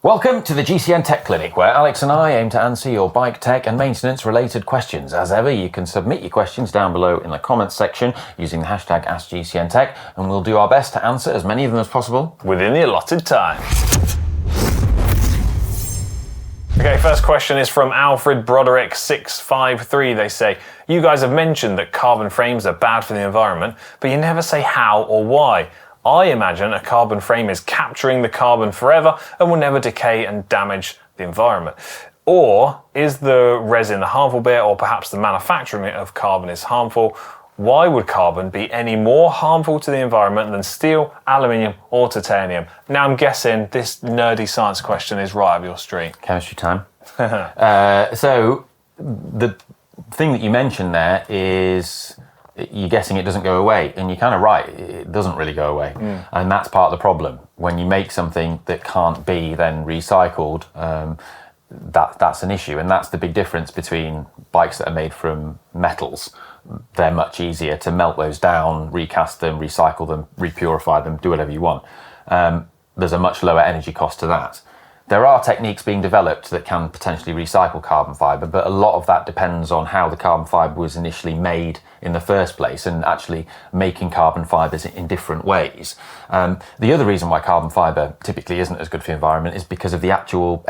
Welcome to the GCNTech Clinic, where Alex and I aim to answer your bike tech and maintenance related questions. As ever, you can submit your questions down below in the comments section using the hashtag askgcntech, and we'll do our best to answer as many of them as possible within the allotted time. Okay, first question is from Alfred Broderick 653. They say, you guys have mentioned that carbon frames are bad for the environment, but you never say how or why. I imagine a carbon frame is capturing the carbon forever and will never decay and damage the environment. Or is the resin the harmful bit, or perhaps the manufacturing of carbon is harmful? Why would carbon be any more harmful to the environment than steel, aluminium or titanium? Now I'm guessing this nerdy science question is right up your street. Chemistry time. So the thing that you mentioned there is you're guessing it doesn't go away, and you're kind of right, it doesn't really go away. And that's part of the problem. When you make something that can't be then recycled, that's an issue, and that's the big difference between bikes that are made from metals. They're much easier to melt those down, recast them, recycle them, repurify them, do whatever you want. There's a much lower energy cost to that. There are techniques being developed that can potentially recycle carbon fibre, but a lot of that depends on how the carbon fibre was initially made in the first place, and actually making carbon fibres in different ways. The other reason why carbon fibre typically isn't as good for the environment is because of the actual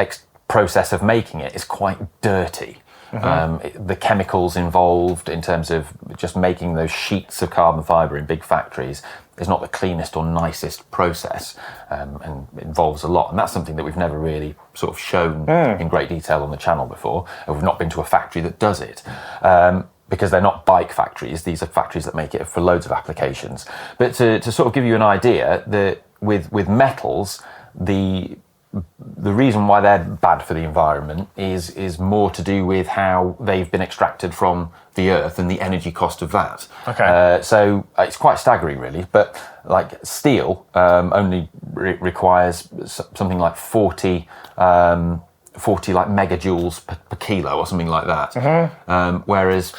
process of making it is quite dirty. The chemicals involved in terms of just making those sheets of carbon fibre in big factories is not the cleanest or nicest process, and involves a lot. And that's something that we've never really sort of shown in great detail on the channel before. And we've not been to a factory that does it, because they're not bike factories. These are factories that make it for loads of applications. But to sort of give you an idea, that with metals, the reason why they're bad for the environment is more to do with how they've been extracted from the earth and the energy cost of that. Okay. So it's quite staggering, really. But like steel only requires something like 40 like megajoules per kilo or something like that. Whereas,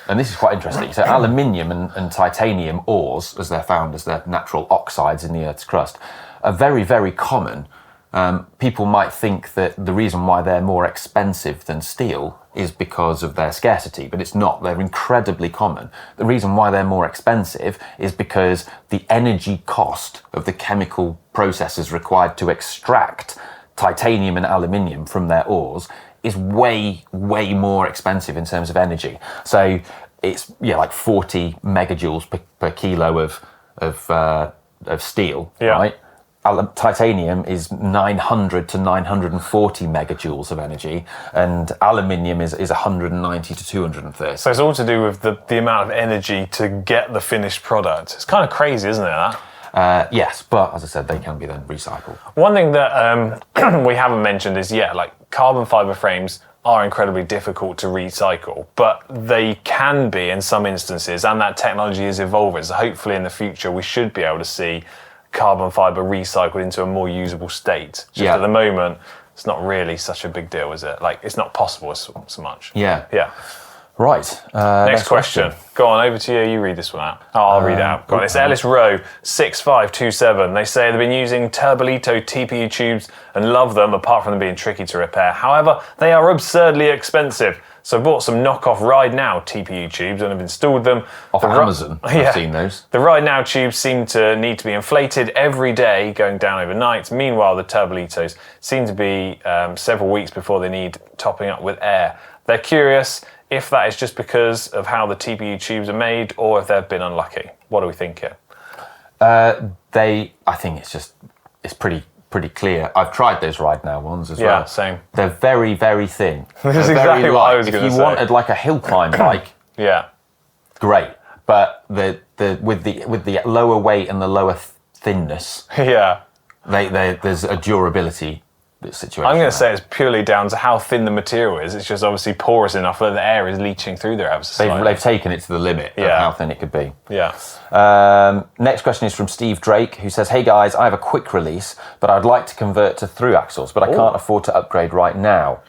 and this is quite interesting, so aluminium and titanium ores, as they're found as their natural oxides in the Earth's crust, are very, very common. People might think that the reason why they're more expensive than steel is because of their scarcity, but it's not. They're incredibly common. The reason why they're more expensive is because the energy cost of the chemical processes required to extract titanium and aluminium from their ores is way, way more expensive in terms of energy. So it's like 40 megajoules per kilo of steel, right? Titanium is 900 to 940 megajoules of energy, and aluminium is 190 to 230. So it's all to do with the amount of energy to get the finished product. It's kind of crazy, isn't it, that? Yes, but as I said, they can be then recycled. One thing that we haven't mentioned is, like carbon fibre frames are incredibly difficult to recycle, but they can be in some instances, and that technology is evolving. So hopefully in the future we should be able to see carbon fibre recycled into a more usable state. Just at the moment, it's not really such a big deal, is it? Like, it's not possible so much. Yeah. Right. Next question. Go on, over to you. You read this one out. Oh, I'll read it out. Go on. It's Ellis Rowe 6527. They say they've been using Turbolito TPU tubes and love them, apart from them being tricky to repair. However, they are absurdly expensive. So I bought some knockoff Ride Now TPU tubes and have installed them. Off Amazon, I've seen those. The Ride Now tubes seem to need to be inflated every day, going down overnight. Meanwhile, the Turbolitos seem to be several weeks before they need topping up with air. They're curious if that is just because of how the TPU tubes are made, or if they've been unlucky. What do we think here? I think it's pretty clear. I've tried those Ride Now ones as well. Yeah, same. They're very, very thin. This is exactly what I was going to say. If you wanted like a hill climb bike, great. But with the lower weight and the lower thinness, there's a durability situation. I'm going to say it's purely down to how thin the material is. It's just obviously porous enough that the air is leaching through there ever so slightly. They've taken it to the limit of how thin it could be. Next question is from Steve Drake, who says, hey guys, I have a quick release, but I'd like to convert to thru axles, but I can't afford to upgrade right now.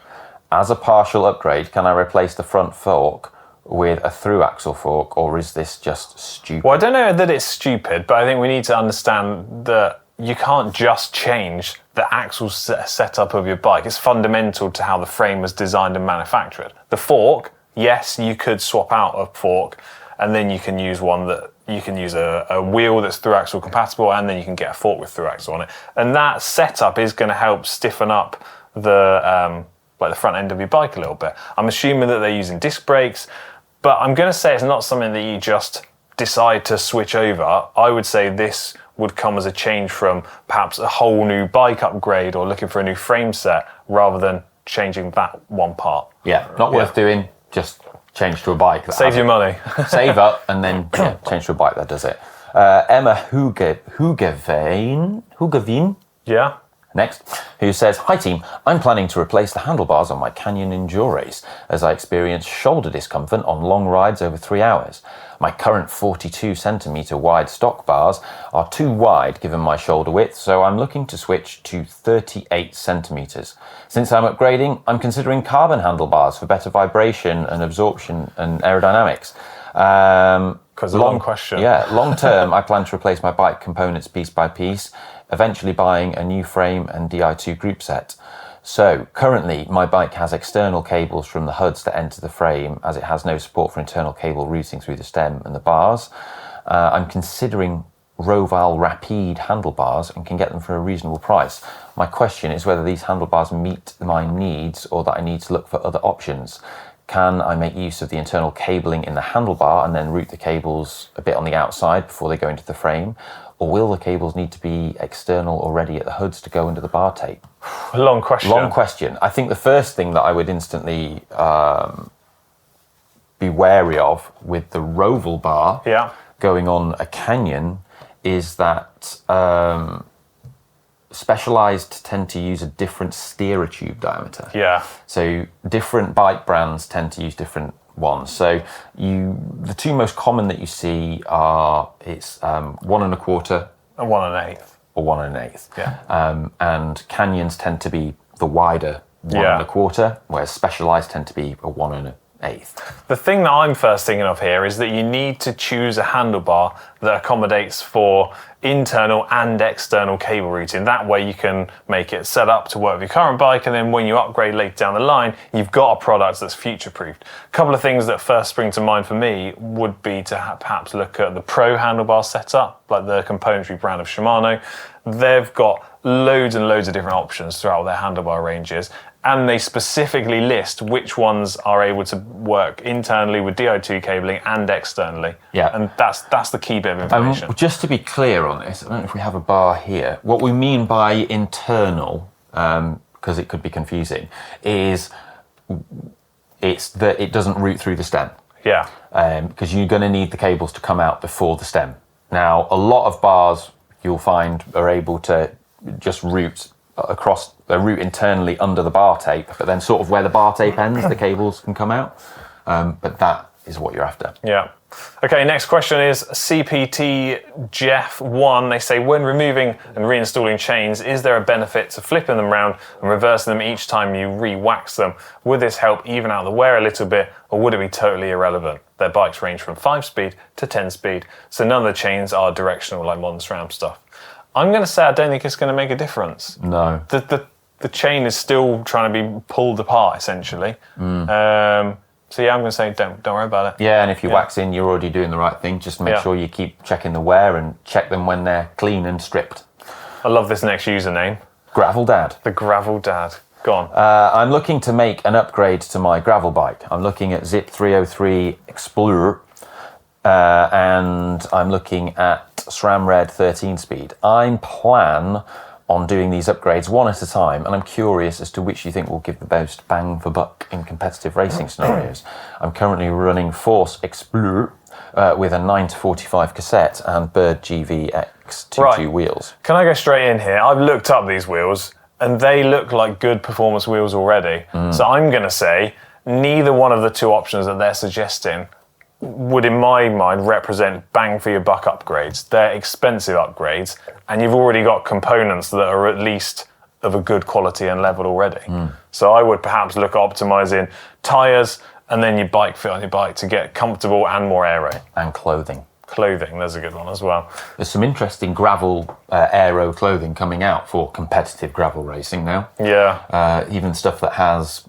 As a partial upgrade, can I replace the front fork with a thru axle fork, or is this just stupid? Well, I don't know that it's stupid, but I think we need to understand that you can't just change the axle setup of your bike. It's fundamental to how the frame was designed and manufactured. The fork, yes, you could swap out a fork, and then you can use one that you can use a wheel that's through axle compatible, and then you can get a fork with through axle on it. And that setup is going to help stiffen up the the front end of your bike a little bit. I'm assuming that they're using disc brakes, but I'm going to say it's not something that you just decide to switch over. I would say this would come as a change from perhaps a whole new bike upgrade or looking for a new frame set rather than changing that one part. Yeah, not worth doing. Just change to a bike. Save your money. Save up and then change to a bike that does it. Emma Hugaveen. Yeah. Next, who says, "Hi team, I'm planning to replace the handlebars on my Canyon Endurace as I experience shoulder discomfort on long rides over 3 hours. My current 42 centimetre wide stock bars are too wide given my shoulder width, so I'm looking to switch to 38 centimetres. Since I'm upgrading, I'm considering carbon handlebars for better vibration and absorption and aerodynamics. Because a long question. Yeah, long term, I plan to replace my bike components piece by piece, eventually buying a new frame and Di2 group set. So currently my bike has external cables from the hoods that enter the frame, as it has no support for internal cable routing through the stem and the bars. I'm considering Roval Rapide handlebars and can get them for a reasonable price. My question is whether these handlebars meet my needs or that I need to look for other options. Can I make use of the internal cabling in the handlebar and then route the cables a bit on the outside before they go into the frame? Or will the cables need to be external already at the hoods to go into the bar tape?" Long question. Long question. I think the first thing that I would instantly be wary of with the Roval bar going on a Canyon is that Specialized tend to use a different steerer tube diameter. Yeah. So different bike brands tend to use different ones. So the two most common that you see are 1 1/4 and 1 1/8 or 1 1/8. Yeah. And Canyons tend to be the wider 1 1/4, whereas Specialized tend to be a 1 1/8. The thing that I'm first thinking of here is that you need to choose a handlebar that accommodates for internal and external cable routing. That way you can make it set up to work with your current bike, and then when you upgrade later down the line, you've got a product that's future-proofed. A couple of things that first spring to mind for me would be to perhaps look at the Pro handlebar setup, like the componentry brand of Shimano. They've got loads and loads of different options throughout their handlebar ranges, and they specifically list which ones are able to work internally with Di2 cabling and externally. Yeah. And that's the key bit of information. Just to be clear on this, I don't know if we have a bar here. What we mean by internal, because it could be confusing, is it's that it doesn't route through the stem. Yeah. Because you're going to need the cables to come out before the stem. Now, a lot of bars you'll find are able to just route internally under the bar tape, but then sort of where the bar tape ends, the cables can come out. But that is what you're after. Yeah. Okay, next question is CPT Jeff 1. They say, when removing and reinstalling chains, is there a benefit to flipping them round and reversing them each time you re-wax them? Would this help even out the wear a little bit, or would it be totally irrelevant? Their bikes range from 5-speed to 10-speed, so none of the chains are directional like modern SRAM stuff. I'm going to say I don't think it's going to make a difference. No. The chain is still trying to be pulled apart, essentially. So yeah, I'm going to say don't worry about it. Yeah, and if you're waxing, you're already doing the right thing. Just make sure you keep checking the wear and check them when they're clean and stripped. I love this next username. Gravel Dad. The Gravel Dad. Go on. I'm looking to make an upgrade to my gravel bike. I'm looking at Zip 303 Explorer, and I'm looking at SRAM Red 13-speed. I plan on doing these upgrades one at a time, and I'm curious as to which you think will give the most bang for buck in competitive racing scenarios. I'm currently running Force Explorer with a 9-45 cassette and Bird GVX22 wheels. Can I go straight in here? I've looked up these wheels, and they look like good performance wheels already. So I'm going to say neither one of the two options that they're suggesting would, in my mind, represent bang for your buck upgrades. They're expensive upgrades, and you've already got components that are at least of a good quality and level already. So I would perhaps look at optimizing tyres and then your bike fit on your bike to get comfortable and more aero. And clothing. Clothing, there's a good one as well. There's some interesting gravel aero clothing coming out for competitive gravel racing now. Yeah. Even stuff that has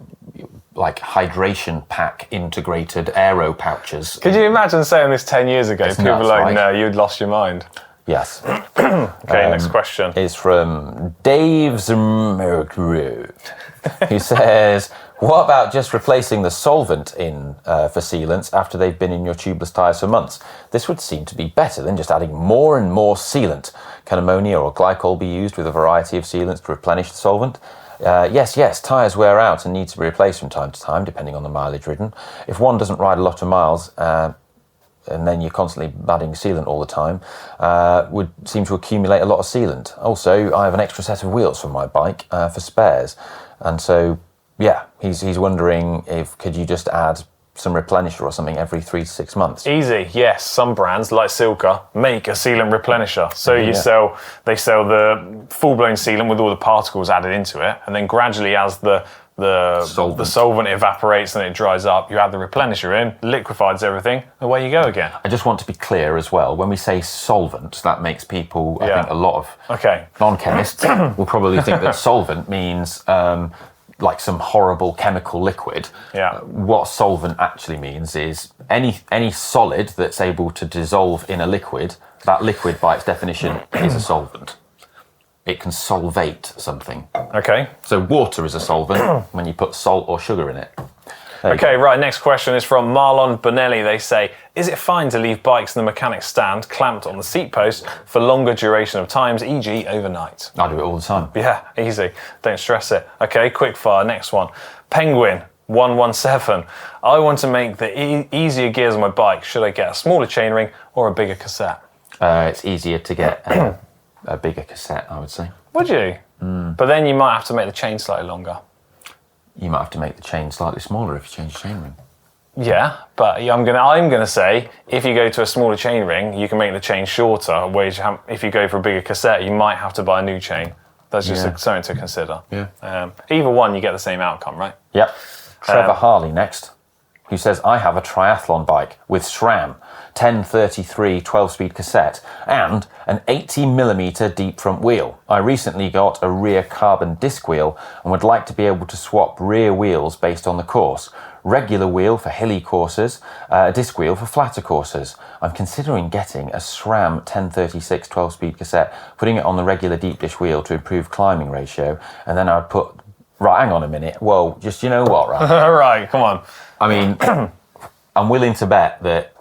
like hydration pack integrated aero pouches. Could you imagine saying this 10 years ago? People nuts, were like, right? no, you'd lost your mind. Yes. Okay, next question. Is from Dave Zmergru, who says, what about just replacing the solvent in for sealants after they've been in your tubeless tyres for months? This would seem to be better than just adding more and more sealant. Can ammonia or glycol be used with a variety of sealants to replenish the solvent? Yes, tyres wear out and need to be replaced from time to time, depending on the mileage ridden. If one doesn't ride a lot of miles, and then you're constantly adding sealant all the time, would seem to accumulate a lot of sealant. Also, I have an extra set of wheels for my bike for spares. And so, yeah, he's wondering if could you just add some replenisher or something every 3 to 6 months. Easy, yes. Some brands like Silka make a sealant replenisher. So they sell the full-blown sealant with all the particles added into it, and then gradually as the solvent evaporates and it dries up, you add the replenisher in, liquefies everything, away you go again. I just want to be clear as well, when we say solvent, that makes people, I think a lot of non-chemists will probably think that solvent means like some horrible chemical liquid. Yeah. What solvent actually means is any solid that's able to dissolve in a liquid, that liquid by its definition is a solvent. It can solvate something. Okay. So water is a solvent when you put salt or sugar in it. Okay, right, next question is from Marlon Bonelli. They say, is it fine to leave bikes in the mechanic's stand clamped on the seat post for longer duration of times, e.g. overnight? I do it all the time. Yeah, easy. Don't stress it. Okay, quick fire, next one. Penguin 117. I want to make the easier gears on my bike. Should I get a smaller chainring or a bigger cassette? It's easier to get a bigger cassette, I would say. Would you? But then you might have to make the chain slightly longer. You might have to make the chain slightly smaller if you change the chainring. Yeah, but I'm gonna say if you go to a smaller chainring, you can make the chain shorter. Whereas if you go for a bigger cassette, you might have to buy a new chain. That's just something to consider. Yeah. Either one, you get the same outcome, right? Yep. Trevor Harley next, who says, I have a triathlon bike with SRAM, 1033 12-speed cassette, and an 80mm deep front wheel. I recently got a rear carbon disc wheel and would like to be able to swap rear wheels based on the course. Regular wheel for hilly courses, a disc wheel for flatter courses. I'm considering getting a SRAM 1036 12-speed cassette, putting it on the regular deep dish wheel to improve climbing ratio, and then I'd put... Right, hang on a minute. Whoa, just you know what, right? Right, come on. I mean, I'm willing to bet that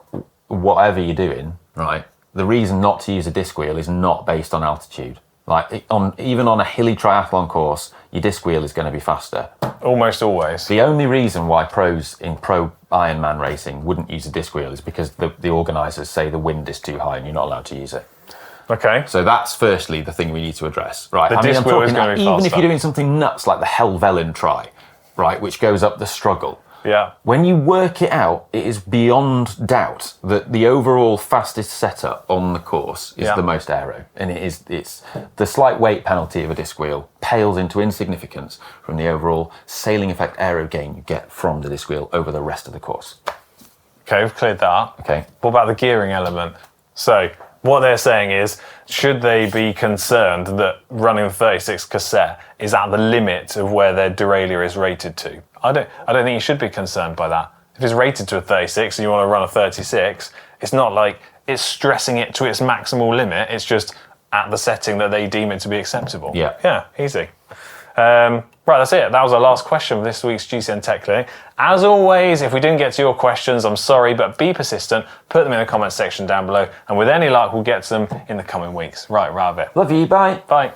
whatever you're doing, right, the reason not to use a disc wheel is not based on altitude. Like, even on a hilly triathlon course, your disc wheel is going to be faster. Almost always. The only reason why pros in pro Ironman racing wouldn't use a disc wheel is because the organisers say the wind is too high and you're not allowed to use it. Okay. So that's firstly the thing we need to address, right? The disc wheel is going to be even faster. if you're doing something nuts like the Helvellyn try, right, which goes up the struggle. Yeah. When you work it out, it is beyond doubt that the overall fastest setup on the course is the most aero. And it's the slight weight penalty of a disc wheel pales into insignificance from the overall sailing effect aero gain you get from the disc wheel over the rest of the course. Okay, we've cleared that up. Okay. What about the gearing element? So, what they're saying is, should they be concerned that running the 36 cassette is at the limit of where their derailleur is rated to? I don't think you should be concerned by that. If it's rated to a 36 and you want to run a 36, it's not like it's stressing it to its maximal limit. It's just at the setting that they deem it to be acceptable. Yeah. Yeah, easy. Right, that's it. That was our last question for this week's GCNTech Clinic. As always, if we didn't get to your questions, I'm sorry, but be persistent. Put them in the comments section down below, and with any luck, we'll get to them in the coming weeks. Right, Rabbit. Love you, bye. Bye.